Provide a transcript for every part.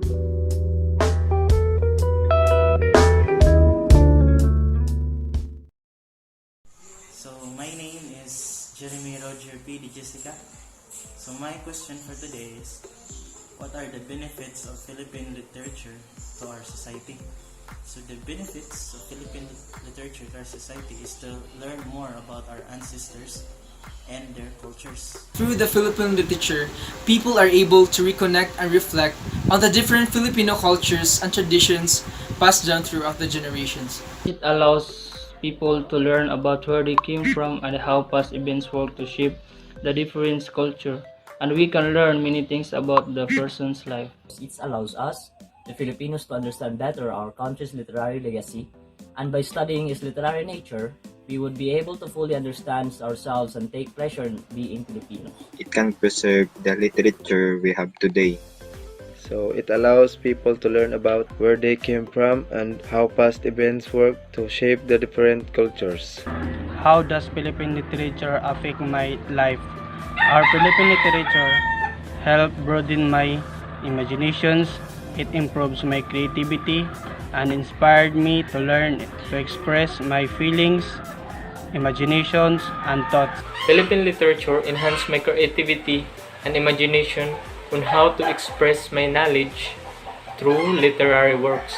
So my name is Jeremy Roger P. Di Jessica. So my question for today is, what are the benefits of Philippine literature to our society? So the benefits of Philippine literature to our society is to learn more about our ancestors and their cultures. Through the Philippine literature, people are able to reconnect and reflect on the different Filipino cultures and traditions passed down throughout the generations. It allows people to learn about where they came from and how past events work to shape the different culture, and we can learn many things about the person's life. It allows us, the Filipinos, to understand better our country's literary legacy, and by studying its literary nature, we would be able to fully understand ourselves and take pleasure in being Filipinos. It can preserve the literature we have today. So it allows people to learn about where they came from and how past events work to shape the different cultures. How does Philippine literature affect my life? Our Philippine literature help broaden my imaginations. It improves my creativity and inspired me to learn to express my feelings, imaginations, and thoughts. Philippine literature enhanced my creativity and imagination on how to express my knowledge through literary works.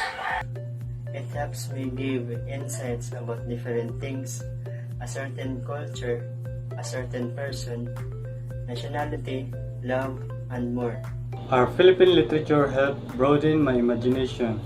It helps me give insights about different things, a certain culture, a certain person, nationality, love, and more. Our Philippine literature helped broaden my imagination.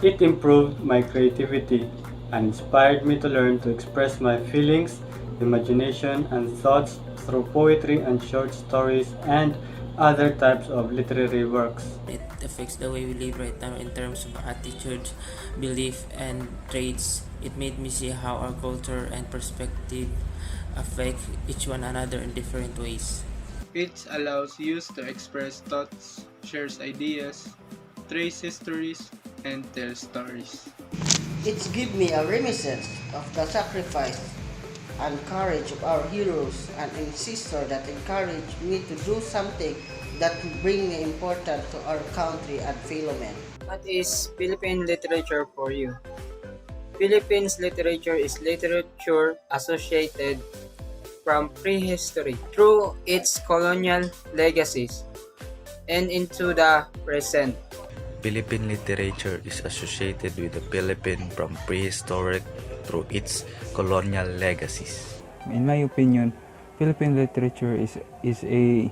It improved my creativity and inspired me to learn to express my feelings, imagination, and thoughts through poetry and short stories and other types of literary works. It affects the way we live right now in terms of attitudes, belief, and traits. It made me see how our culture and perspective affect each one another in different ways. It allows youth to express thoughts, shares ideas, trace histories, and tell stories. It gives me a reminiscence of the sacrifice and courage of our heroes and ancestors that encouraged me to do something that will bring importance to our country and fellow men. What is Philippine literature for you? Philippines literature is literature associated from prehistory through its colonial legacies and into the present. Philippine literature is associated with the Philippines from prehistoric through its colonial legacies. In my opinion, Philippine literature is a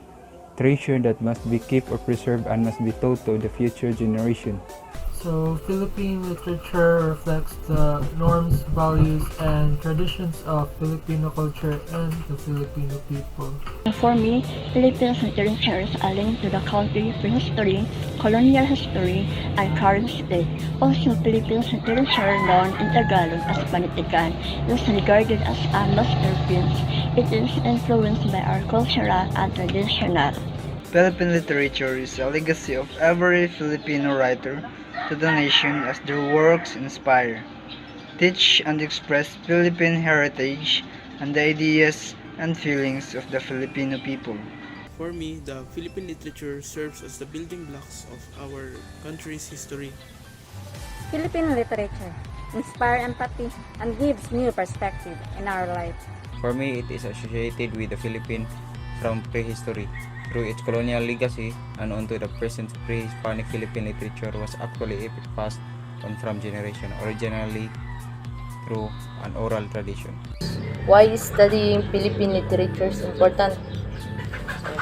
treasure that must be kept or preserved and must be taught to the future generation. So, Philippine literature reflects the norms, values, and traditions of Filipino culture and the Filipino people. For me, Philippine literature is a link to the country prehistory, colonial history, and current state. Also, Philippine literature, known in Tagalog as Panitikan, is regarded as a masterpiece. It is influenced by our cultural and traditional. Philippine literature is a legacy of every Filipino writer to the nation as their works inspire, teach, and express Philippine heritage and the ideas and feelings of the Filipino people. For me, the Philippine literature serves as the building blocks of our country's history. Philippine literature inspires empathy and gives new perspective in our life. For me, it is associated with the Philippines from prehistory. Through its colonial legacy and onto the present, pre-Hispanic Philippine literature was actually passed on from generation, originally through an oral tradition. Why is studying Philippine literature is important?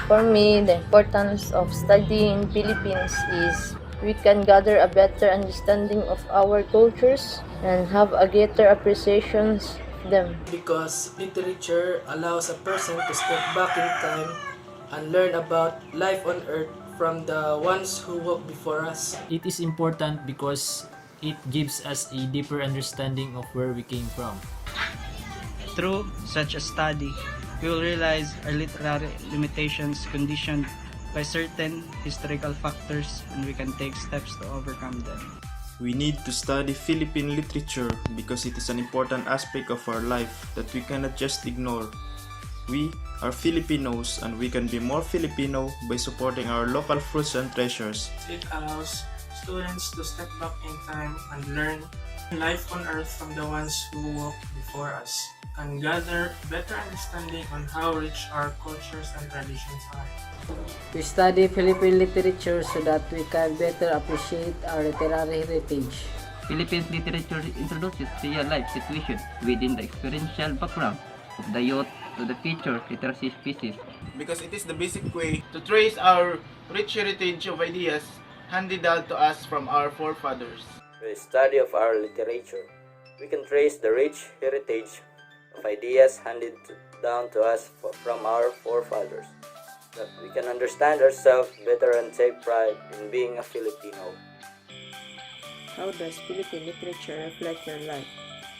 For me, the importance of studying Philippines is we can gather a better understanding of our cultures and have a greater appreciation of them. Because literature allows a person to step back in time and learn about life on earth from the ones who walked before us. It is important because it gives us a deeper understanding of where we came from. Through such a study, we will realize our literary limitations conditioned by certain historical factors, and we can take steps to overcome them. We need to study Philippine literature because it is an important aspect of our life that we cannot just ignore. We are Filipinos and we can be more Filipino by supporting our local fruits and treasures. It allows students to step back in time and learn life on earth from the ones who walked before us, and gather better understanding on how rich our cultures and traditions are. We study Philippine literature so that we can better appreciate our literary heritage. Philippine literature introduces real-life situations within the experiential background of the youth to the future literacy species. Because it is the basic way to trace our rich heritage of ideas handed down to us from our forefathers. Through the study of our literature, we can trace the rich heritage of ideas handed down to us from our forefathers, that we can understand ourselves better and take pride in being a Filipino. How does Philippine literature reflect your life?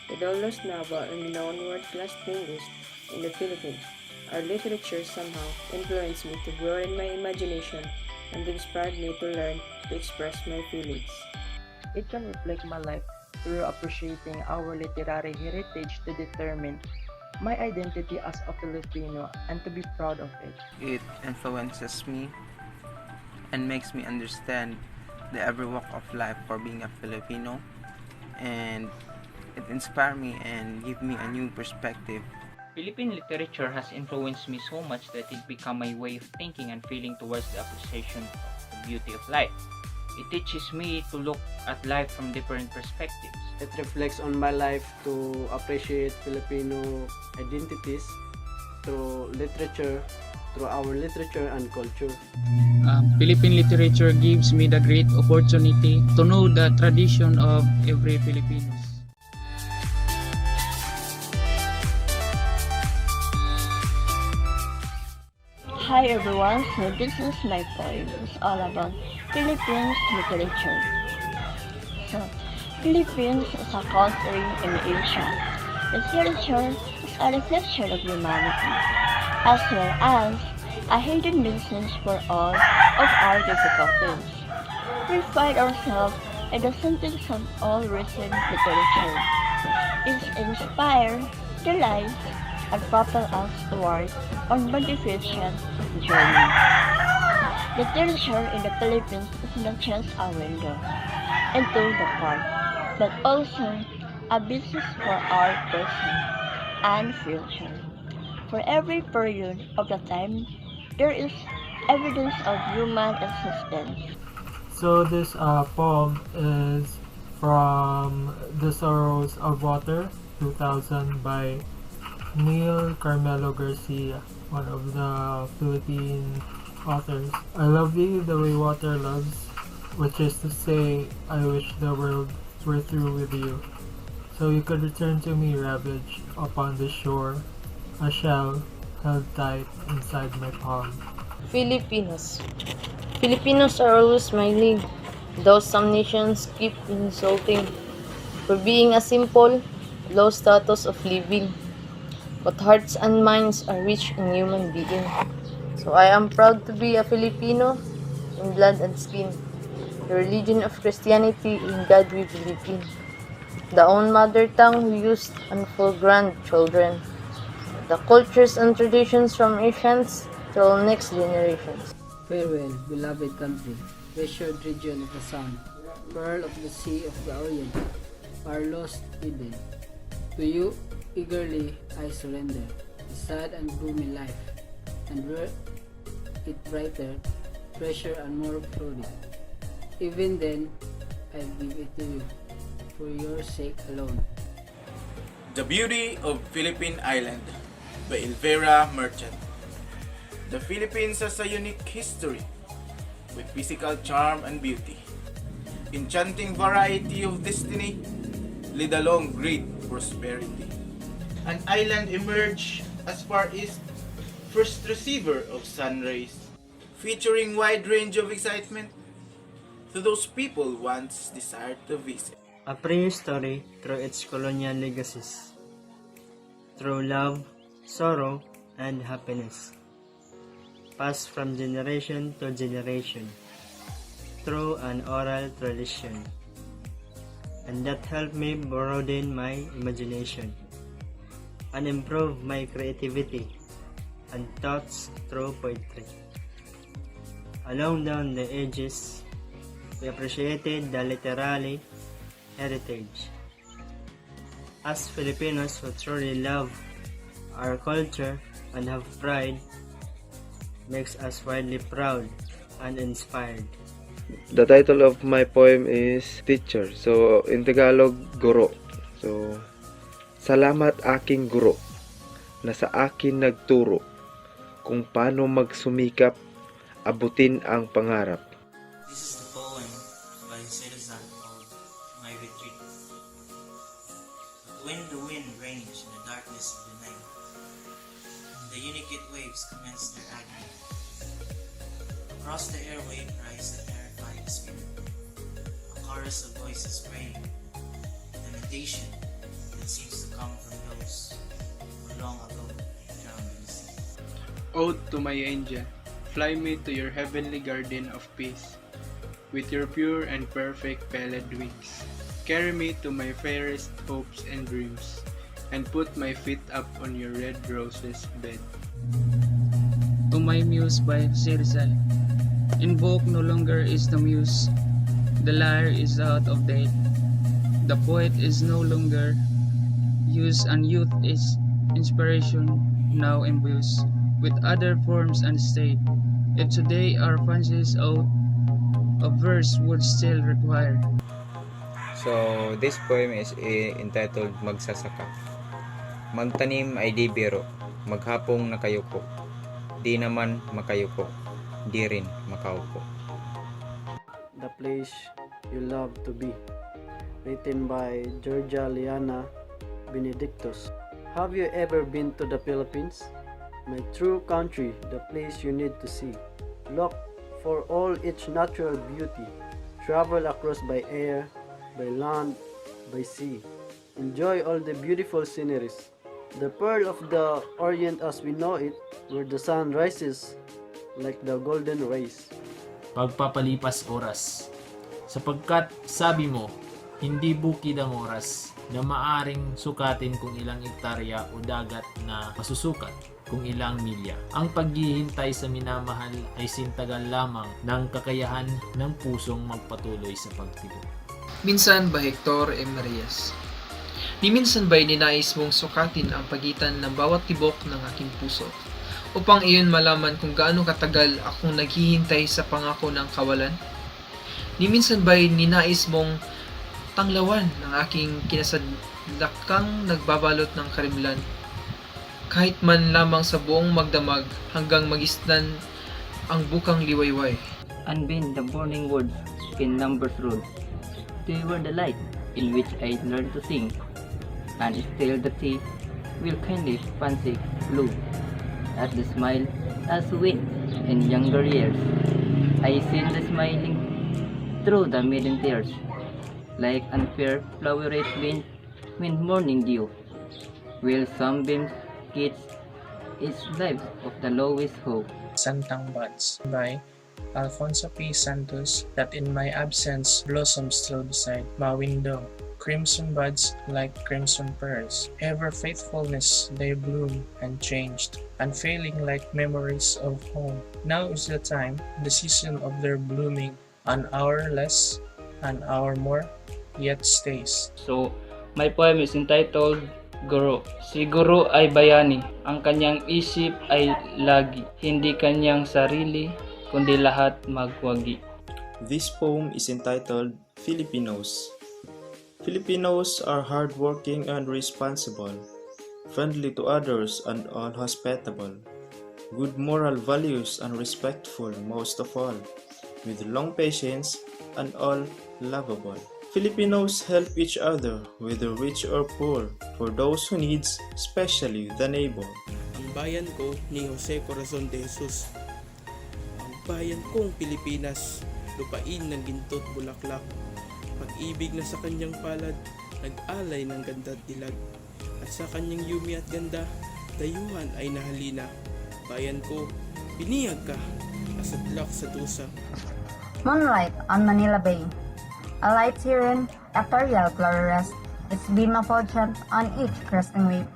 With all those novel and renowned world-class linguists in the Philippines, our literature somehow influenced me to broaden my imagination and inspired me to learn to express my feelings. It can reflect my life through appreciating our literary heritage to determine my identity as a Filipino and to be proud of it. It influences me and makes me understand the every walk of life for being a Filipino, and it inspires me and gives me a new perspective. Philippine literature has influenced me so much that it became my way of thinking and feeling towards the appreciation of the beauty of life. It teaches me to look at life from different perspectives. It reflects on my life to appreciate Filipino identities through literature, through our literature and culture. Philippine literature gives me the great opportunity to know the tradition of every Filipino. Hi everyone, so this is my poem. It's all about Philippines literature. So, Philippines is a country in Asia. Literature is a reflection of humanity, as well as a hidden message for all of our difficulties. We find ourselves in the sentence of all recent literature. It inspires, delights, and propel us toward our magnificent journey. Literature in the Philippines is not just a window into the past, but also a basis for our present and future. For every period of the time, there is evidence of human existence. So this poem is from The Sorrows of Water, 2000 by Neil Carmelo Garcia, one of the Philippine authors. I love thee the way water loves, which is to say, I wish the world were through with you, so you could return to me ravaged upon the shore, a shell held tight inside my palm. Filipinos. Filipinos are always smiling, though some nations keep insulting for being a simple, low status of living. But hearts and minds are rich in human being. So I am proud to be a Filipino in blood and skin. The religion of Christianity in God we believe in. The own mother tongue we used and for grandchildren. The cultures and traditions from ancients till next generations. Farewell, beloved country, treasured region of the sun, pearl of the sea of the Orient, our lost Eden. To you, eagerly I surrender the sad and gloomy life, and were it brighter, fresher and more florid. Even then, I give it to you, for your sake alone. The Beauty of Philippine Island by Elvira Merchant. The Philippines has a unique history with physical charm and beauty. Enchanting variety of destiny lead along great prosperity. An island emerged as far east, first receiver of sun rays, featuring wide range of excitement to those people once desired to visit. A prehistory through its colonial legacies, through love, sorrow, and happiness, passed from generation to generation, through an oral tradition, and that helped me broaden my imagination and improve my creativity and thoughts through poetry. Along down the ages, we appreciated the literary heritage. As Filipinos who truly love our culture and have pride, makes us widely proud and inspired. The title of my poem is Teacher. So, in Tagalog, Guro. So, salamat aking guro na sa akin nagturo kung paano magsumikap, abutin ang pangarap. This is the poem by Citizen of my retreat. But when the wind raged in the darkness of the night, the unique waves commenced their agony. Across the airway cries that terrify the spirit, a chorus of voices praying, lamentation that seems to come from those who long ago drowned in the sea. Ode to my angel, fly me to your heavenly garden of peace. With your pure and perfect pellet wings, carry me to my fairest hopes and dreams, and put my feet up on your red roses bed. To my muse by Sirsal. Invoke no longer is the muse, the lyre is out of date. The poet is no longer used, and youth is inspiration now imbues with other forms and state. If today our fancies out of verse would still require. So, this poem is entitled Magsasaka. Magtanim ay di biro, maghapong nakayuko. Di naman makayuko, di rin makaupo. The Place You Love to Be, written by Georgia Liana Benedictus. Have you ever been to the Philippines? My true country, the place you need to see. Look for all its natural beauty. Travel across by air, by land, by sea. Enjoy all the beautiful sceneries. The pearl of the Orient as we know it, where the sun rises like the golden rays. Pagpapalipas oras, sapagkat sabi mo, hindi bukid ang oras na maaring sukatin kung ilang ektarya o dagat na masusukat kung ilang milya. Ang paghihintay sa minamahal ay sintagal lamang ng kakayahan ng pusong magpatuloy sa pagtibok. Minsan ba Hector M. Reyes? Ni minsan ba'y ninais mong sukatin ang pagitan ng bawat tibok ng aking puso upang iyon malaman kung gaano katagal akong naghihintay sa pangako ng kawalan? Ni minsan ba'y ninais mong tanglawan ng aking kinasadlakang nagbabalot ng karimlan kahit man lamang sa buong magdamag hanggang magisnan ang bukang liwayway? Unbend the burning words in numbers rule. They were the light in which I learned to sing, and still the sea will kindly fancy blue at the smile as wind in younger years. I seen the smiling through the maiden tears, like unfair flowerets wind morning dew, will sunbeams kids its lives of the lowest hope. Santang Buds by Alfonso P. Santos, that in my absence blossoms still beside my window. Crimson buds like crimson pearls, ever faithfulness they bloom unchanged, unfailing like memories of home. Now is the time, the season of their blooming, an hour less, an hour more, yet stays. So, my poem is entitled Guro. Si Guro ay bayani. Ang kanyang isip ay lagi. Hindi kanyang sarili, kundi lahat magwagi. This poem is entitled Filipinos. Filipinos are hardworking and responsible, friendly to others and all hospitable, good moral values and respectful most of all, with long patience and all lovable. Filipinos help each other, whether rich or poor, for those who needs, especially the neighbor. Ang bayan ko ni Jose Corazon de Jesus. Ang bayan kong Pilipinas, lupain ng ginto't bulaklak. Pag-ibig na sa kanyang palad, nag-alay ng ganda at dilag. At sa kanyang yumi at ganda, dayuhan ay nahalina. Bayan ko, biniyag ka, asadlak sa tusa. Moonlight on Manila Bay. A light siren, ethereal florist, its beam effulgent on each cresting wave.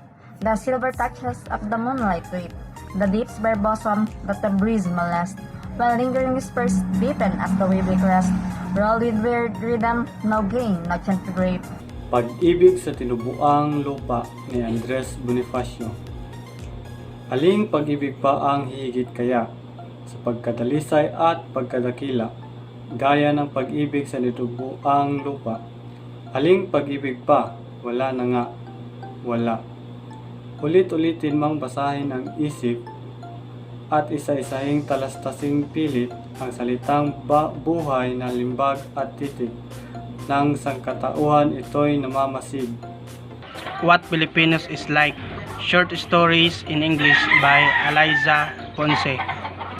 The silver touches of the moonlight wave, the deep's bare bosom that the breeze molest, while lingering whispers deepen as the wavely crest. Roll with weird rhythm, no gain, no chance to grape. Pag-ibig sa tinubuang lupa ni Andres Bonifacio. Aling pag-ibig pa ang hihigit kaya sa pagkadalisay at pagkadakila, gaya ng pag-ibig sa tinubuang lupa. Aling pag-ibig pa, wala na nga, wala. Ulit-ulitin mang basahin ang isip at isa-isahing talastasing pilit ang salitang buhay na limbag at titik. Nang sangkatauhan ito'y namamasid. What Filipinos is Like. Short Stories in English by Eliza Ponce.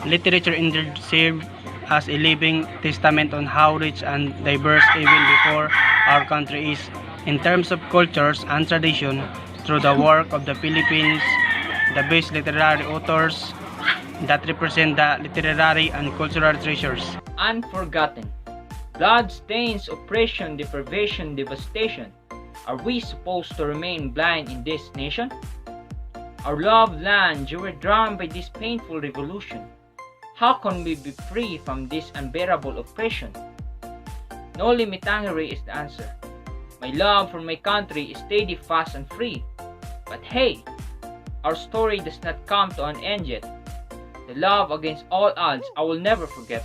Literature indeed served as a living testament on how rich and diverse even before our country is in terms of cultures and tradition. Through the work of the Philippines, the best literary authors that represent the literary and cultural treasures. Unforgotten. Blood stains, oppression, deprivation, devastation. Are we supposed to remain blind in this nation? Our loved land, you were drawn by this painful revolution. How can we be free from this unbearable oppression? No limitangere is the answer. My love for my country is steady, fast, and free. But hey, our story does not come to an end yet. The love against all odds I will never forget.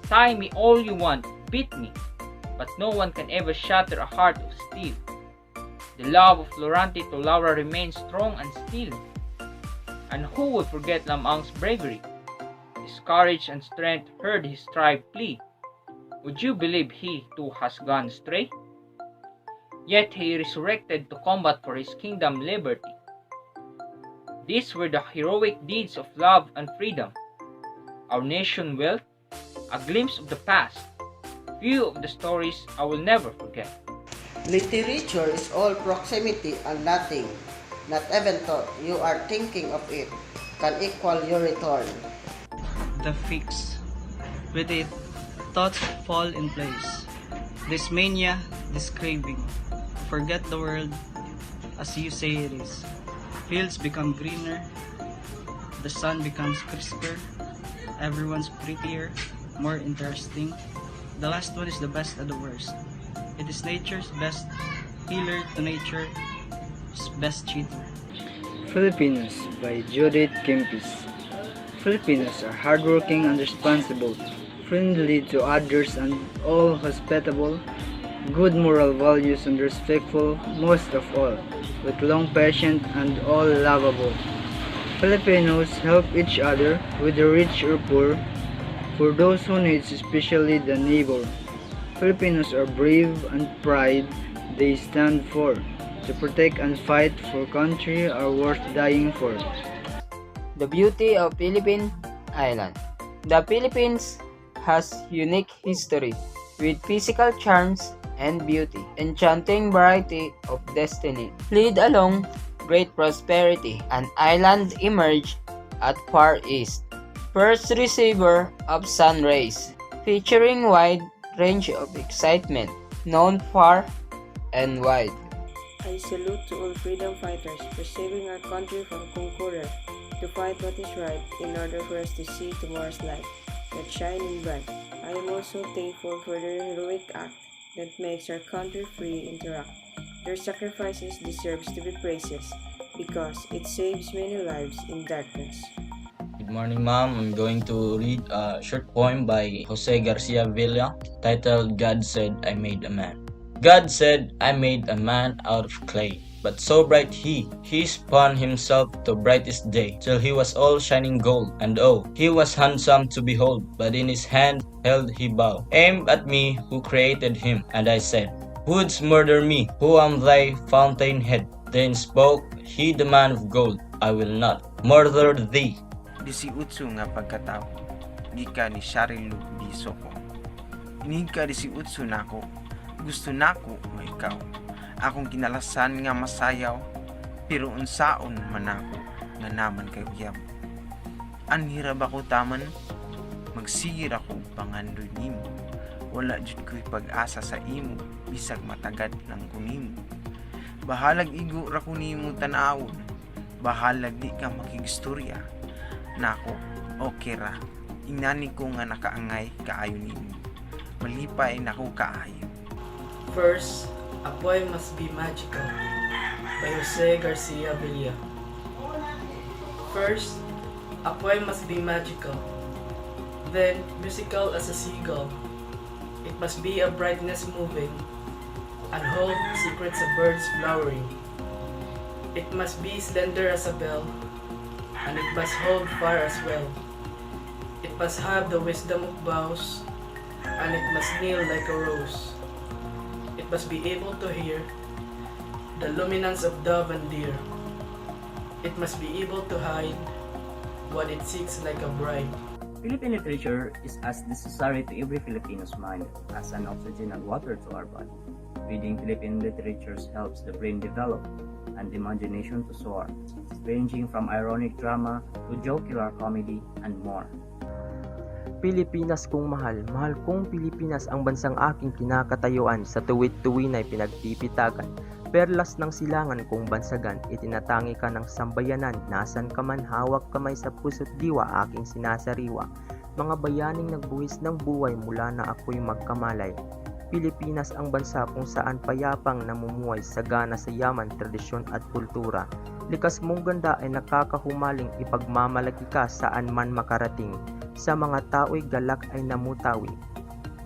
Tie me all you want, beat me, but no one can ever shatter a heart of steel. The love of Florante to Laura remains strong and still. And who will forget Lamang's bravery? His courage and strength heard his tribe plea. Would you believe he too has gone astray? Yet he resurrected to combat for his kingdom liberty. These were the heroic deeds of love and freedom. Our nation wealth, a glimpse of the past, few of the stories I will never forget. Literature is all proximity and nothing, not even thought you are thinking of it, can equal your return. The fix. With it, thoughts fall in place. This mania, this craving. Forget the world as you say it is. Fields become greener, the sun becomes crisper, everyone's prettier, more interesting. The last one is the best of the worst. It is nature's best healer to nature's best cheater. Filipinos by Judith Kempis. Filipinos are hardworking and responsible, friendly to others and all hospitable, good moral values and respectful most of all, with long patient and all lovable. Filipinos help each other, whether rich or poor, for those who need, especially the neighbor. Filipinos are brave and pride they stand for. To protect and fight for country are worth dying for. The beauty of Philippine Island. The Philippines has unique history with physical charms and beauty, enchanting variety of destiny. Lead along great prosperity, an island emerged at far east. First receiver of sun rays, featuring wide range of excitement, known far and wide. I salute to all freedom fighters for saving our country from conqueror, to fight what is right in order for us to see tomorrow's light that shining bright. I am also thankful for their heroic act that makes our country free and to rock. Their sacrifices deserves to be praised because it saves many lives in darkness. Good morning, Mom. I'm going to read a short poem by Jose Garcia Villa titled God Said I Made a Man. God said I made a man out of clay, but so bright he spun himself to brightest day, till he was all shining gold, and oh, he was handsome to behold, but in his hand held he bow, aimed at me who created him, and I said, wouldst murder me, who am thy fountainhead? Then spoke he the man of gold, I will not murder thee. Di si Utsu nga pagkatao, di ka ni Sharilu di Soko. Inihig ka di si Utsu nako, gusto nako nga ikaw. Akong kinalasan nga masayaw, pero unsaon man ako, nga naman kay uyab. Anhirab ako taman, magsigir ako pangandoy nimo. Wala jud ko'y pag-asa sa imo, bisag matagad lang kunimo. Bahalag igo ra ko nimo tanawon, bahalag di ka makigistorya. Nako, okay ra, inani ko nga nakaangay kaayo nimo. malipay na ko kaayo. First, a poem must be magical by Jose Garcia Villa. First, a poem must be magical, then musical as a seagull. It must be a brightness moving, and hold secrets of birds flowering. It must be slender as a bell, and it must hold fire as well. It must have the wisdom of boughs, and it must kneel like a rose. It must be able to hear the luminance of dove and deer. It must be able to hide what it seeks like a bride. Philippine literature is as necessary to every Filipino's mind as an oxygen and water to our body. Reading Philippine literature helps the brain develop and the imagination to soar, ranging from ironic drama to jocular comedy and more. Pilipinas kong mahal, mahal kong Pilipinas, ang bansang aking kinakatayuan, sa tuwid-tuwin ay pinagpipitagan. Perlas ng silangan kong bansagan, itinatangi ka ng sambayanan, nasan ka man, hawak kamay sa puso't diwa, aking sinasariwa. Mga bayaning nagbuwis ng buhay mula na ako'y magkamalay. Pilipinas ang bansa kung saan payapang namumuhay, sagana sa yaman, tradisyon at kultura. Likas mong ganda ay nakakahumaling, ipagmamalaki ka saan man makarating. Sa mga tao'y galak ay namutawi.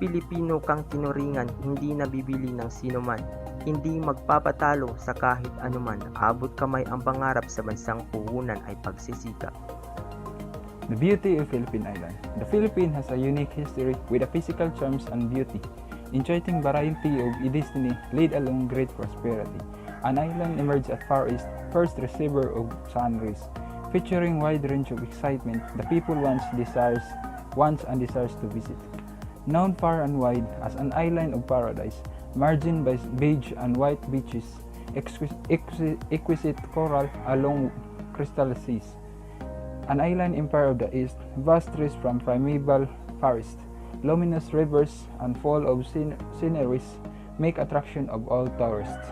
Pilipino kang tinuringan, hindi nabibili ng sinuman. Hindi magpapatalo sa kahit anuman. Abot kamay ang pangarap, sa bansang puhunan ay pagsisikap. The beauty of Philippine Island. The Philippines has a unique history with a physical charms and beauty. Enchanting variety of destiny laid along great prosperity. An island emerged at Far East, first receiver of sun rays. Featuring wide range of excitement, the people wants and desires to visit. Known far and wide as an island of paradise, margined by beige and white beaches, exquisite coral along crystal seas. An island empire of the east, vast trees from primeval forest, luminous rivers and full of sceneries make attraction of all tourists.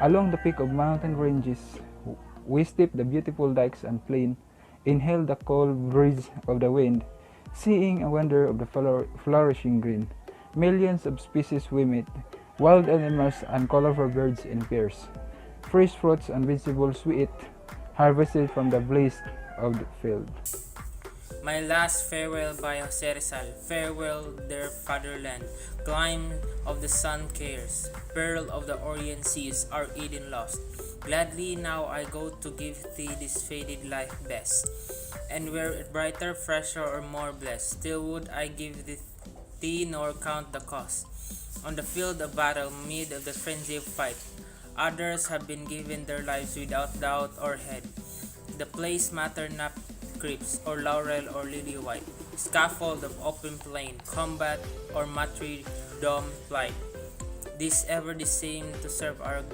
Along the peak of mountain ranges, we step the beautiful dikes and plain, inhale the cold breeze of the wind, seeing a wonder of the flourishing green. Millions of species we meet, wild animals and colorful birds in pairs. Fresh fruits and vegetables we eat, harvested from the blaze of the field. My last farewell by Jose Rizal. Farewell, dear fatherland, clime of the sun cares, pearl of the Orient seas, our Eden lost. Gladly now I go to give thee this faded life best, and were it brighter, fresher, or more blessed, still would I give thee nor count the cost. On the field of battle, mid of the frenzy of fight, others have been given their lives without doubt or head. The place matter not crypts, or laurel or lily white, scaffold of open plain, combat or martyrdom plight. This ever the same to serve our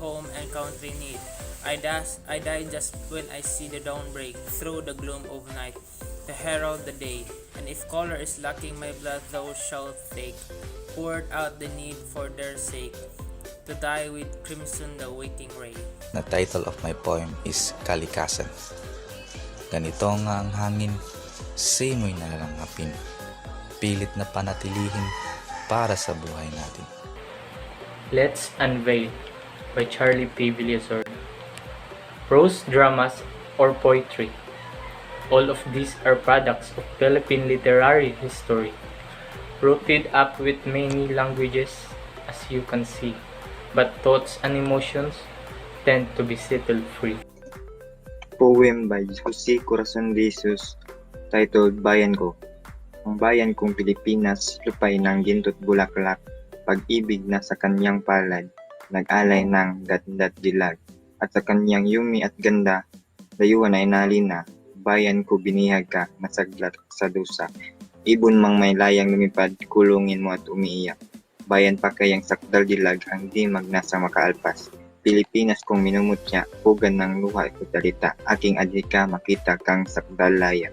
home and country need. I die just when I see the dawn break through the gloom of night to herald the day. And if color is lacking, my blood thou shalt take, poured out the need for their sake, to die with crimson the waking ray. The title of my poem is Kalikasan. Ganito nga ang hangin, simoy na langapin, pilit na panatilihin para sa buhay natin. Let's Unveil by Charlie P. Villazor. Prose dramas or poetry. All of these are products of Philippine literary history, rooted up with many languages, as you can see, but thoughts and emotions tend to be settled free. Poem by Jose Corazon de Jesus titled Bayan Ko. Ang bayan kong Pilipinas, lupay ng ginto't bulaklak, pag-ibig na sa kanyang palad, nag-alay ng dat-dat dilag, at sa kanyang yumi at ganda, dayuhan ay nalina, bayan ko binihag ka, nasaglat sa dusa. Ibon mang may layang lumipad, kulungin mo at umiiyak. Bayan pa kayang sakdal dilag, ang di magnasa makaalpas. Pilipinas kong minumutya, pugan ng luha at kutalita, aking adhika makita kang sakdal laya.